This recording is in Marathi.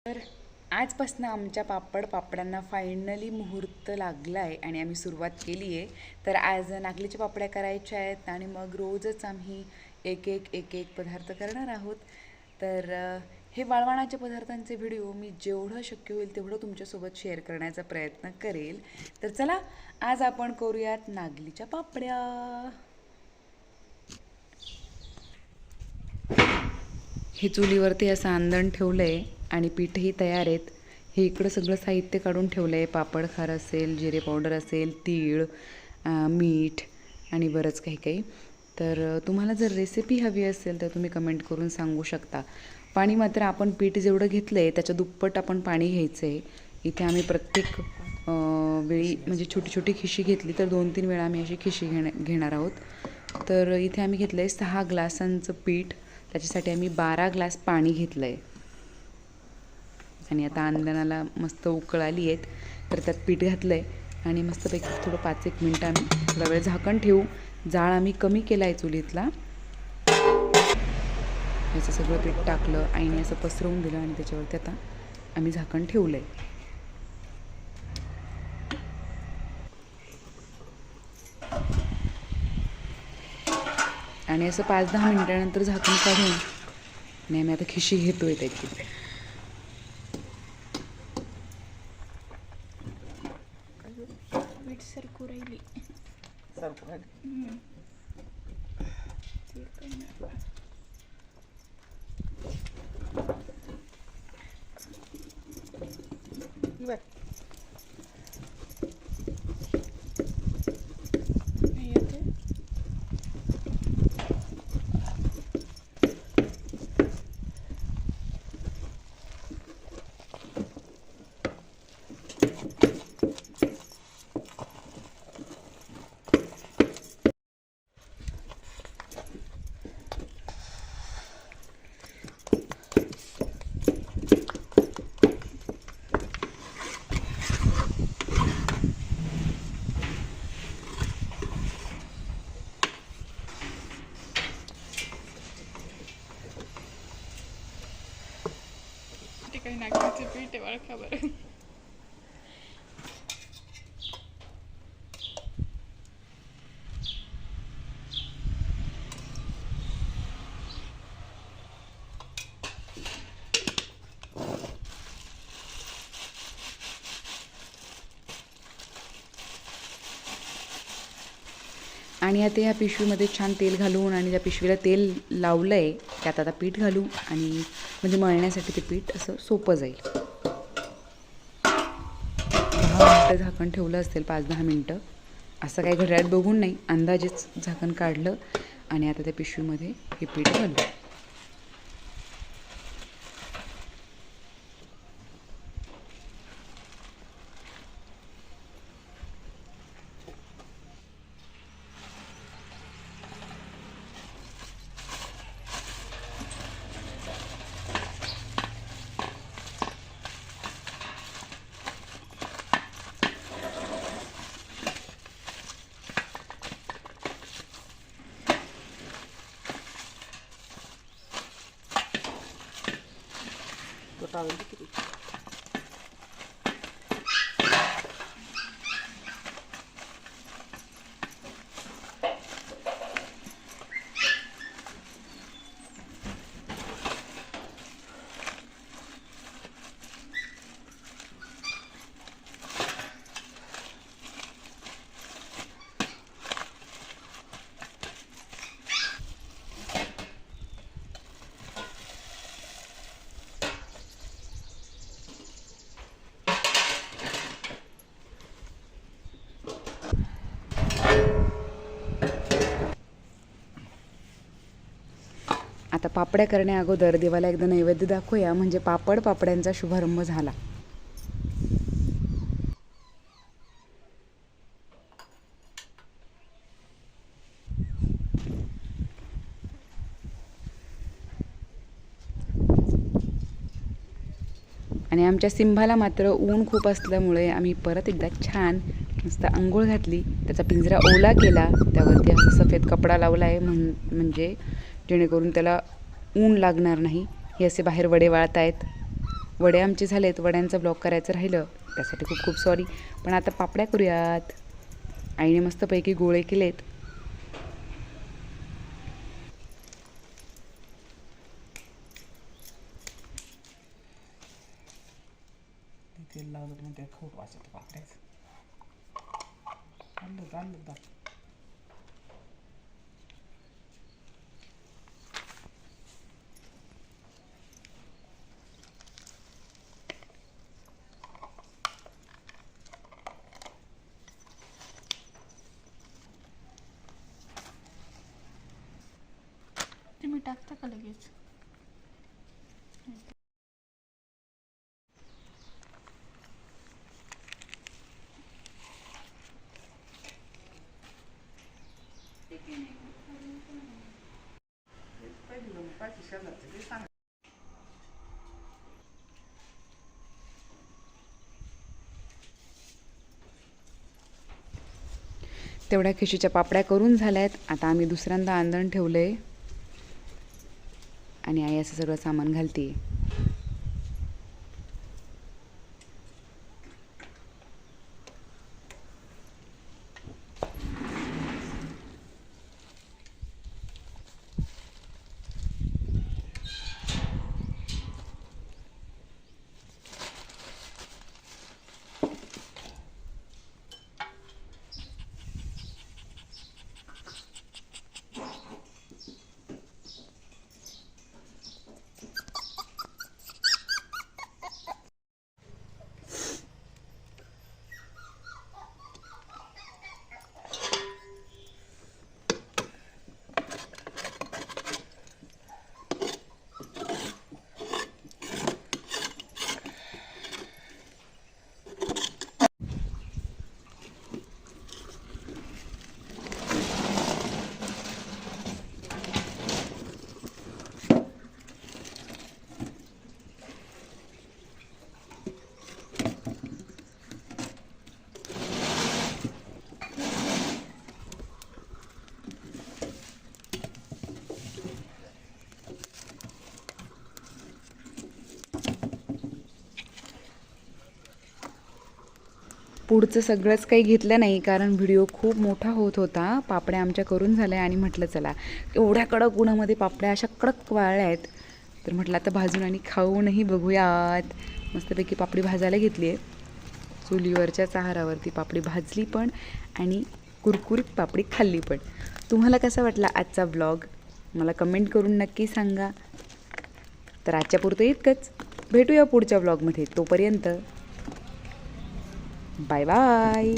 तर आजपासून आमच्या पापड्यांना फायनली मुहूर्त लागला आहे आणि आम्ही सुरुवात केली आहे. तर आज नागलीच्या पापड्या करायच्या आहेत आणि मग रोजच आम्ही एक एक पदार्थ करणार आहोत. तर हे वाळवणाच्या पदार्थांचे व्हिडिओ मी जेवढं शक्य होईल तेवढं तुमच्यासोबत शेअर करण्याचा प्रयत्न करेल. तर चला आज आपण करूयात नागलीच्या पापड्या. हे चुलीवरती असं आंदण ठेवलं आहे आणि पीठही तयार आहेत. हे इकडं सगळं साहित्य काढून ठेवलं आहे. पापड खार असेल, जिरे पावडर असेल, तीळ, मीठ आणि बरंच काही काही. तर तुम्हाला जर रेसिपी हवी असेल तर तुम्ही कमेंट करून सांगू शकता. पाणी मात्र आपण पीठ जेवढं घेतलं आहे त्याच्या दुप्पट आपण पाणी घ्यायचं आहे. इथे आम्ही प्रत्येक वेळी म्हणजे छोटी छोटी खिशी घेतली तर 2-3 वेळा आम्ही अशी खिशी घेणार आहोत. तर इथे आम्ही घेतलं आहे 6 ग्लासांचं पीठ. त्याच्यासाठी आम्ही 12 ग्लास पाणी घेतलं आहे आणि आता आंदणाला मस्त उकळ आली आहेत. तर त्यात पीठ घातलं आहे आणि मस्तपैकी थोडं 5-1 मिनटं आम्ही थोडा वेळ झाकण ठेवू. जाळ आम्ही कमी केला आहे चुलीतला. याचं सगळं पीठ टाकलं, आईने असं पसरवून दिलं आणि त्याच्यावरती आता आम्ही झाकण ठेवलं आहे. आणि असं 5-10 मिनटानंतर झाकण काढून आणि आम्ही आता खिशी घेतो आहे त्याची. सरकू राहिली. काही नागलीचे पीठ आहे ओळखा बरं. आणि आता या पिशवीमध्ये छान तेल घालून आणि त्या पिशवीला तेल लावलं आहे त्यात आता पीठ घालू आणि म्हणजे मळण्यासाठी ते पीठ असं सोपं जाईल. 10 मिनटं झाकण ठेवलं असेल, 5-10 मिनटं. असं काही घड्याळात बघून नाही, अंदाजेच झाकण काढलं आणि आता त्या पिशवीमध्ये हे पीठ घालू. आता पापड्या करण्या अगोदर देवाला एकदा नैवेद्य दाखवूया म्हणजे पापड्यांचा शुभारंभ झाला. आणि आमच्या सिंभाला मात्र ऊन खूप असल्यामुळे आम्ही परत एकदा छान मस्त अंघोळ घातली, त्याचा पिंजरा ओला केला, त्यावरती असा सफेद कपडा लावला आहे म्हणजे जेणेकरून त्याला ऊन लागणार नाही. हे असे बाहेर वडे वाळत आहेत. वडे आमचे झालेत, वड्यांचा ब्लॉग करायचं राहिलं त्यासाठी खूप खूप सॉरी. पण आता पापड्या करूयात. आईने मस्तपैकी गोळे केलेत. तेल लावलं की ते खूप वाचत पापड्याच चाललं. तुम्ही टाकता का लगेच? तेवढ्या खिशीच्या पापड्या करून झाल्यात. आता आम्ही दुसऱ्यांदा आंदण ठेवलं आहे आणि आई असं सगळं सामान घालते. पुढचं सगळंच काही घेतलं नाही कारण व्हिडिओ खूप मोठा होत होता. पापड्या आमच्या करून झाल्या आणि म्हटलं चला एवढ्या कडक उन्हामध्ये पापड्या अशा कडक वाळल्या आहेत तर म्हटलं आता भाजून आणि खाऊनही बघूयात. मस्तपैकी पापडी भाजायला घेतली आहे. चुलीवरच्या चाहारावरती पापडी भाजली पण आणि कुरकुरीत पापडी खाल्ली पण. तुम्हाला कसा वाटला आजचा ब्लॉग मला कमेंट करून नक्की सांगा. तर आजच्यापुरतं इतकंच. भेटूया पुढच्या ब्लॉगमध्ये. तोपर्यंत बाय बाय.